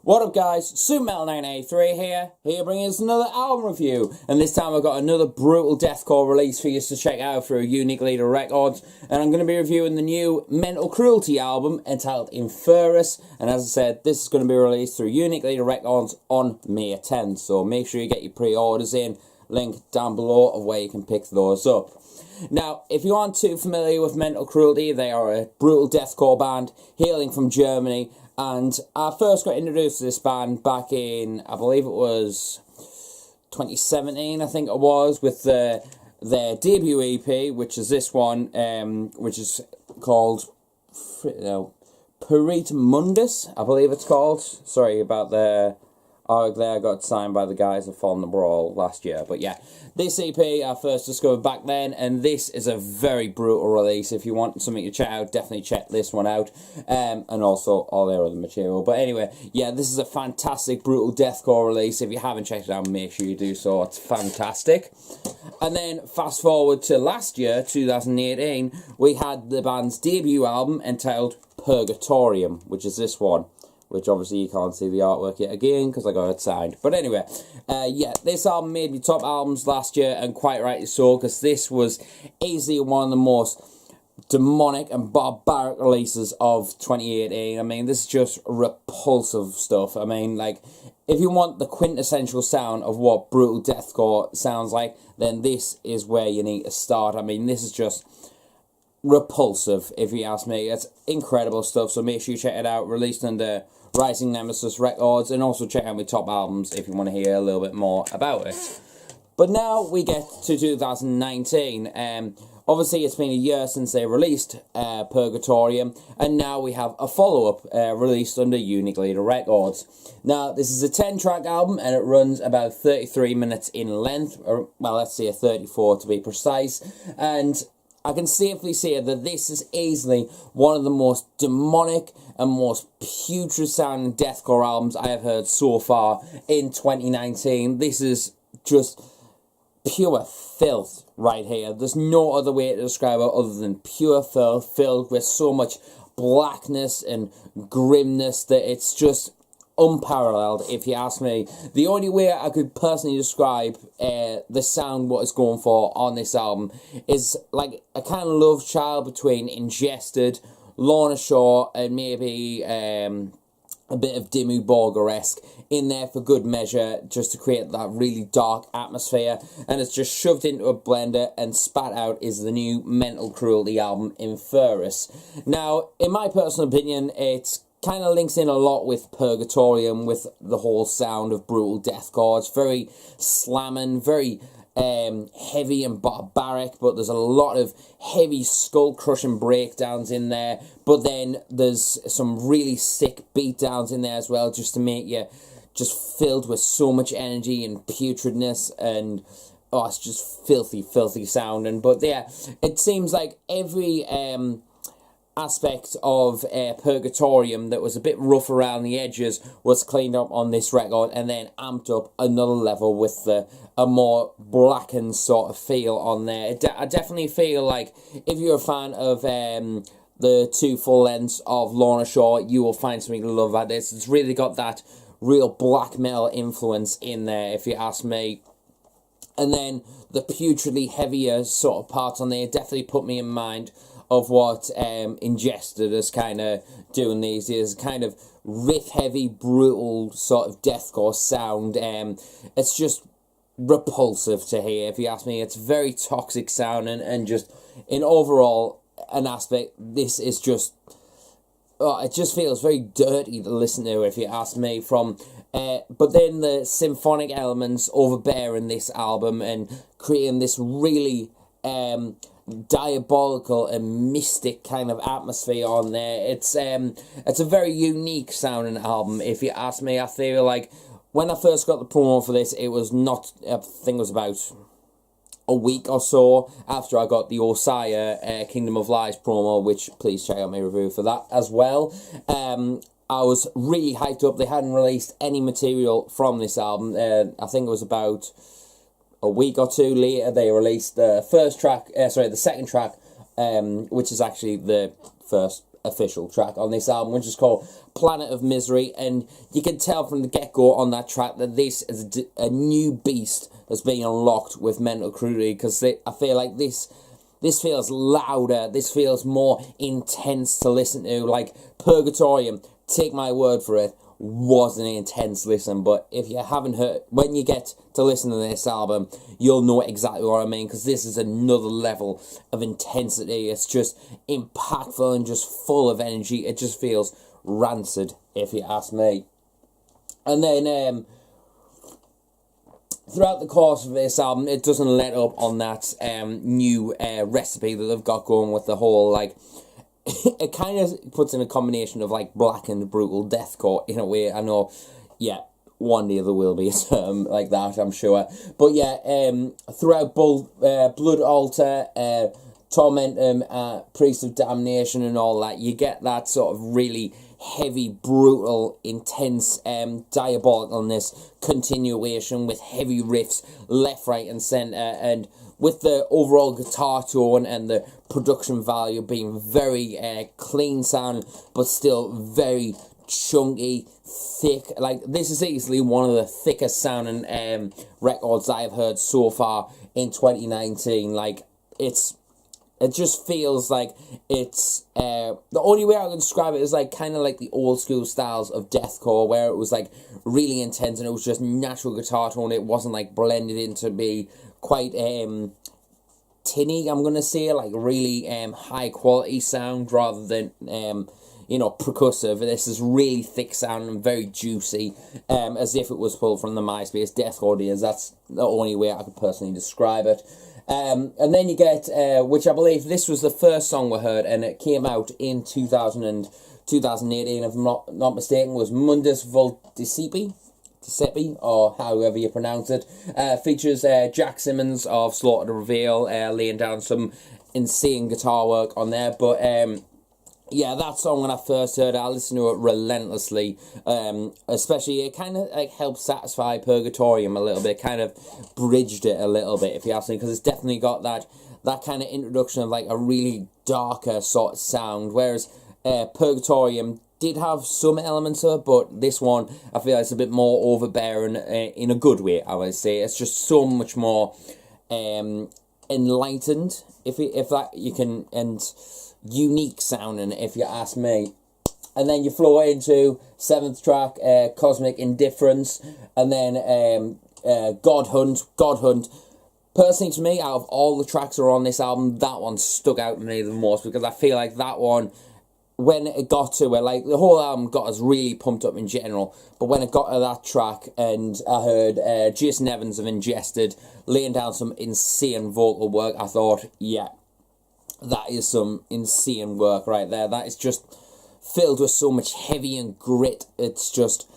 What up guys, SuperMetal983 here bringing us another album review, and this time I've got another brutal deathcore release for you to check out through Unique Leader Records, and I'm going to be reviewing the new Mental Cruelty album entitled Inferis, and as I said, this is going to be released through Unique Leader Records on May 10th, so make sure you get your pre-orders in, link down below of where you can pick those up. Now, if you aren't too familiar with Mental Cruelty, they are a brutal deathcore band hailing from Germany. And I first got introduced to this band back in, I believe it was 2017, I think it was, with their debut EP, which is this one, which is called Peritmundus, I believe it's called. Sorry about the arg there, I got signed by the guys that fought in the Brawl last year. But yeah, this EP I first discovered back then, and this is a very brutal release. If you want something to check out, definitely check this one out, and also all their other material. But anyway, yeah, this is a fantastic brutal deathcore release. If you haven't checked it out, make sure you do so. It's fantastic. And then fast forward to last year, 2018, we had the band's debut album entitled Purgatorium, which is this one. Which obviously you can't see the artwork yet again because I got it signed. But anyway, yeah, this album made me top albums last year, and quite rightly so, because this was easily one of the most demonic and barbaric releases of 2018. I mean, this is just repulsive stuff. I mean, like, if you want the quintessential sound of what brutal deathcore sounds like, then this is where you need to start. I mean, this is just repulsive, if you ask me. It's incredible stuff, so make sure you check it out. Released under Rising Nemesis Records, and also check out my top albums if you want to hear a little bit more about it. But now we get to 2019. Obviously it's been a year since they released Purgatorium, and now we have a follow-up released under Unique Leader Records. Now, this is a 10-track album, and it runs about 33 minutes in length, or, well, let's say 34 to be precise, and I can safely say that this is easily one of the most demonic and most putrid sounding deathcore albums I have heard so far in 2019. This is just pure filth right here. There's no other way to describe it other than pure filth, filled with so much blackness and grimness that it's just unparalleled, if you ask me. The only way I could personally describe the sound what it's going for on this album is like a kind of love child between Ingested, Lorna, and maybe a bit of Dimmu Borgir-esque in there for good measure, just to create that really dark atmosphere, and it's just shoved into a blender and spat out is the new Mental Cruelty album, Inferis. Now, in my personal opinion, it's kind of links in a lot with Purgatorium, with the whole sound of brutal deathcore. It's very slamming, very heavy and barbaric, but there's a lot of heavy skull-crushing breakdowns in there, but then there's some really sick beatdowns in there as well, just to make you just filled with so much energy and putridness, and oh, it's just filthy sounding. But yeah, it seems like every aspect of Purgatorium that was a bit rough around the edges was cleaned up on this record, and then amped up another level with a more blackened sort of feel on there. I definitely feel like if you're a fan of the two full lengths of Lorna, you will find something to love about this. It's really got that real black metal influence in there, if you ask me. And then the putridly heavier sort of parts on there definitely put me in mind of what Ingested is kind of doing these days, kind of riff-heavy, brutal sort of deathcore sound. It's just repulsive to hear, if you ask me. It's very toxic sounding, and just in overall an aspect, this is just, oh, it just feels very dirty to listen to, if you ask me. But then the symphonic elements overbearing this album and creating this really diabolical and mystic kind of atmosphere on there. It's a very unique sounding album, if you ask me. I feel like when I first got the promo for this, it was not, I think it was about a week or so after I got the Osiah Kingdom of Lies promo, which please check out my review for that as well. I was really hyped up. They hadn't released any material from this album. I think it was about a week or two later they released the second track, which is actually the first official track on this album, which is called Planet of Misery, and you can tell from the get-go on that track that this is a new beast that's being unlocked with Mental Cruelty, because I feel like this feels louder, this feels more intense to listen to. Like Purgatorium, take my word for it, was an intense listen, but if you haven't heard, when you get to listen to this album, you'll know exactly what I mean, because this is another level of intensity. It's just impactful and just full of energy. It just feels rancid, if you ask me. And then throughout the course of this album, it doesn't let up on that new recipe that they've got going with the whole, like, it kind of puts in a combination of, like, black and brutal deathcore in a way. I know, yeah, one day there will be a term like that, I'm sure. But yeah, throughout Blood Altar, Tormentum, Priest of Damnation and all that, you get that sort of really heavy, brutal, intense diabolicalness continuation with heavy riffs left, right and centre, and with the overall guitar tone and the production value being very clean sounding, but still very chunky, thick. Like, this is easily one of the thickest sounding records I have heard so far in 2019. Like, it just feels like it's, the only way I can describe it is like kind of like the old school styles of deathcore, where it was like really intense and it was just natural guitar tone. It wasn't like blended in to be quite tinny, I'm gonna say, like really high quality sound rather than you know, percussive. This is really thick sound and very juicy, as if it was pulled from the MySpace deathcore days. That's the only way I could personally describe it. And then you get, which I believe this was the first song we heard, and it came out in 2018, if I'm not mistaken, was Mundus Volticipi, or however you pronounce it. Features Jack Simmons of Slaughter to Prevail laying down some insane guitar work on there. But yeah, that song, when I first heard it, I listened to it relentlessly. Especially, it kind of like helped satisfy Purgatorium a little bit, kind of bridged it a little bit, if you ask me, because it's definitely got that kind of introduction of like a really darker sort of sound, whereas Purgatorium did have some elements of it, but this one, I feel like it's a bit more overbearing in a good way, I would say. It's just so much more enlightened, if that you can, and unique sounding, if you ask me. And then you flow into 7th track, Cosmic Indifference, and then God Hunt. Personally, to me, out of all the tracks that are on this album, that one stuck out to me the most, because I feel like that one, when it got to it, like, the whole album got us really pumped up in general, but when it got to that track and I heard Jason Evans of Ingested laying down some insane vocal work, I thought, yeah, that is some insane work right there. That is just filled with so much heavy and grit. It's just,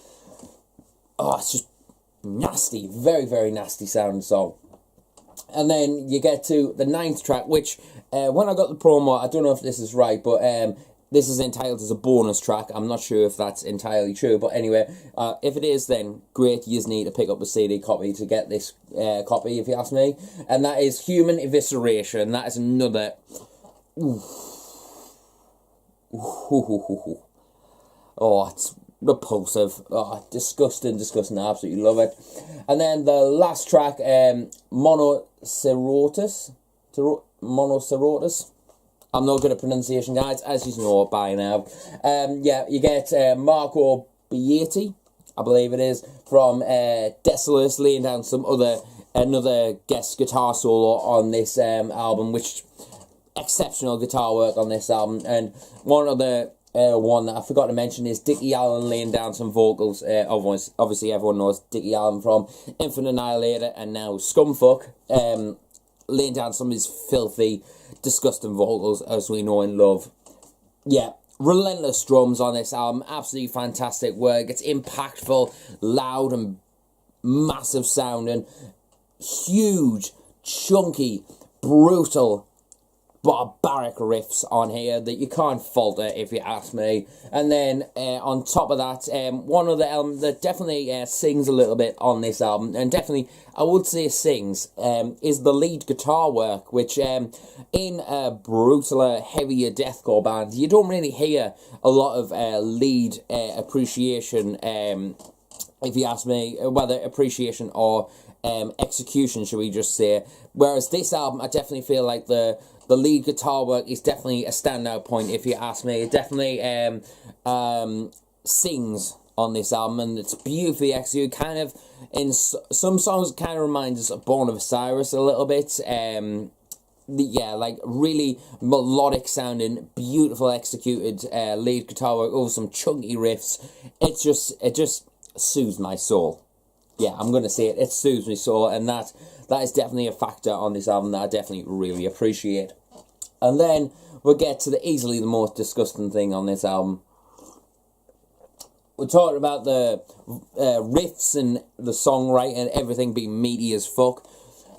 it's just nasty, very, very nasty sounding song. And then you get to the 9th track, which, when I got the promo, I don't know if this is right, but this is entitled as a bonus track. I'm not sure if that's entirely true, but anyway, if it is, then great. You just need to pick up a CD copy to get this copy, if you ask me. And that is Human Evisceration. That is another... Oh, it's repulsive. Oh, disgusting. I absolutely love it. And then the last track, Monocerotis. I'm not good at pronunciation, guys, as you know by now. Yeah, you get Marco Beati, I believe it is, from Desolus, laying down another guest guitar solo on this album, which exceptional guitar work on this album. And one that I forgot to mention is Dickie Allen laying down some vocals. Obviously, everyone knows Dickie Allen from Infinite Annihilator and now Scumfuck, laying down some of his filthy, disgusting vocals, as we know and love. Yeah, relentless drums on this album, absolutely fantastic work. It's impactful, loud and massive sounding, huge, chunky, brutal, barbaric riffs on here that you can't falter, if you ask me. And then on top of that, one other element that definitely sings a little bit on this album, and definitely I would say sings, is the lead guitar work, which in a brutaler, heavier deathcore band, you don't really hear a lot of lead appreciation, if you ask me, whether appreciation or execution, should we just say. Whereas this album, I definitely feel like the lead guitar work is definitely a standout point, if you ask me. It definitely sings on this album, and it's beautifully executed. Kind of, in some songs, it kind of reminds us of Born of Osiris a little bit. Yeah, like really melodic sounding, beautiful executed lead guitar work over some chunky riffs. It just soothes my soul. Yeah, I'm going to say it. It soothes my soul, and that is definitely a factor on this album that I definitely really appreciate. And then we'll get to easily the most disgusting thing on this album. We're talking about the riffs and the songwriting and everything being meaty as fuck.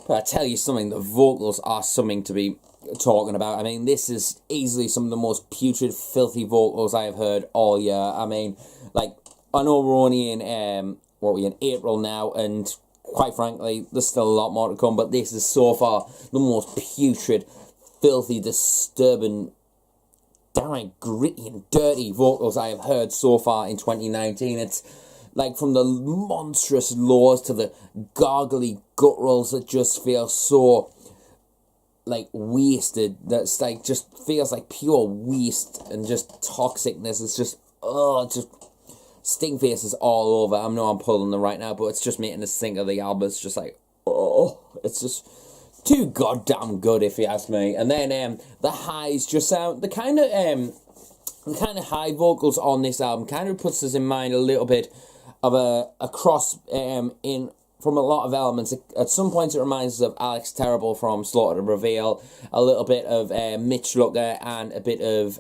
But I tell you something, the vocals are something to be talking about. I mean, this is easily some of the most putrid, filthy vocals I have heard all year. I mean, like, I know we're only in in April now, and quite frankly, there's still a lot more to come, but this is so far the most putrid, filthy, disturbing, downright gritty and dirty vocals I have heard so far in 2019. It's like from the monstrous lows to the gargly gutturals that just feel so like wasted. That's like just feels like pure waste and just toxicness. It's just just sting faces all over. I know I'm pulling them right now, but it's just making us think of the album. It's just like, it's just too goddamn good, if you ask me. And then the highs just sound the kind of high vocals on this album kind of puts us in mind a little bit of a cross in from a lot of elements. At some points it reminds us of Alex Terrible from Slaughter to Prevail, a little bit of Mitch Lucker, and a bit of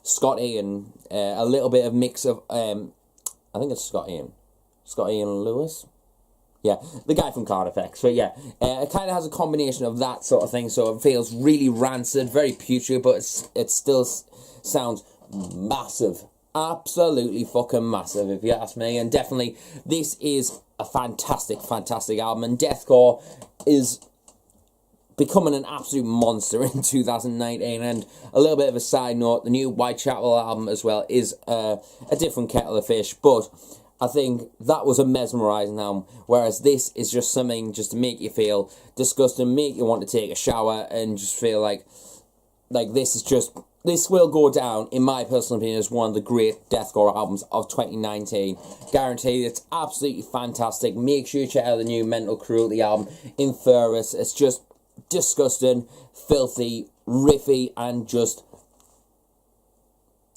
Scotty, and a little bit of mix of I think it's Scotty and Lewis. Yeah, the guy from Cardiff X. But yeah, it kind of has a combination of that sort of thing, so it feels really rancid, very putrid, but it still sounds massive. Absolutely fucking massive, if you ask me. And definitely, this is a fantastic, fantastic album. And Deathcore is becoming an absolute monster in 2019. And a little bit of a side note, the new Wyattxhim album as well is a different kettle of fish. But I think that was a mesmerising album, whereas this is just something just to make you feel disgusting, make you want to take a shower, and just feel like this will go down, in my personal opinion, as one of the great deathcore albums of 2019. Guaranteed, it's absolutely fantastic. Make sure you check out the new Mental Cruelty album, Inferis. It's just disgusting, filthy, riffy, and just,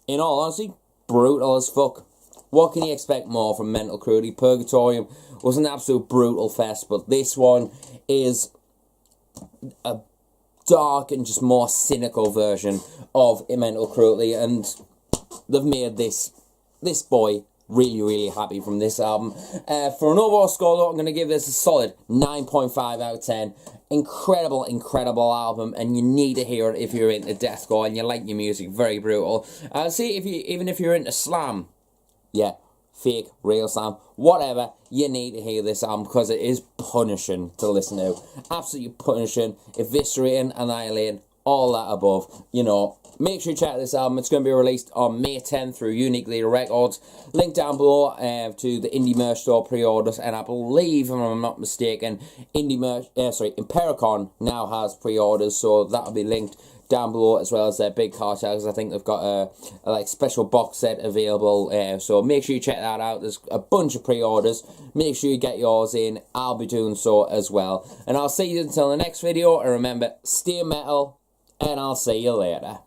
in all honesty, brutal as fuck. What can you expect more from Mental Cruelty? Purgatorium was an absolute brutal fest, but this one is a dark and just more cynical version of Mental Cruelty, and they've made this boy really, really happy from this album. For an overall score, though, I'm going to give this a solid 9.5 out of 10. Incredible, incredible album, and you need to hear it if you're into deathcore and you like your music. Very brutal. See, even if you're into slam, yeah, fake, real slam, whatever, you need to hear this album because it is punishing to listen to. Absolutely punishing, eviscerating, annihilating, all that above. You know, make sure you check this album. It's going to be released on May 10th through Unique Leader Records. Link down below to the indie merch store pre-orders, and I believe, if I'm not mistaken, Impericon now has pre-orders, so that'll be linked down below, as well as their big cartels. I think they've got a like special box set available, so make sure you check that out. There's a bunch of pre-orders. Make sure you get yours in. I'll be doing so as well, and I'll see you until the next video. And remember, stay metal, and I'll see you later.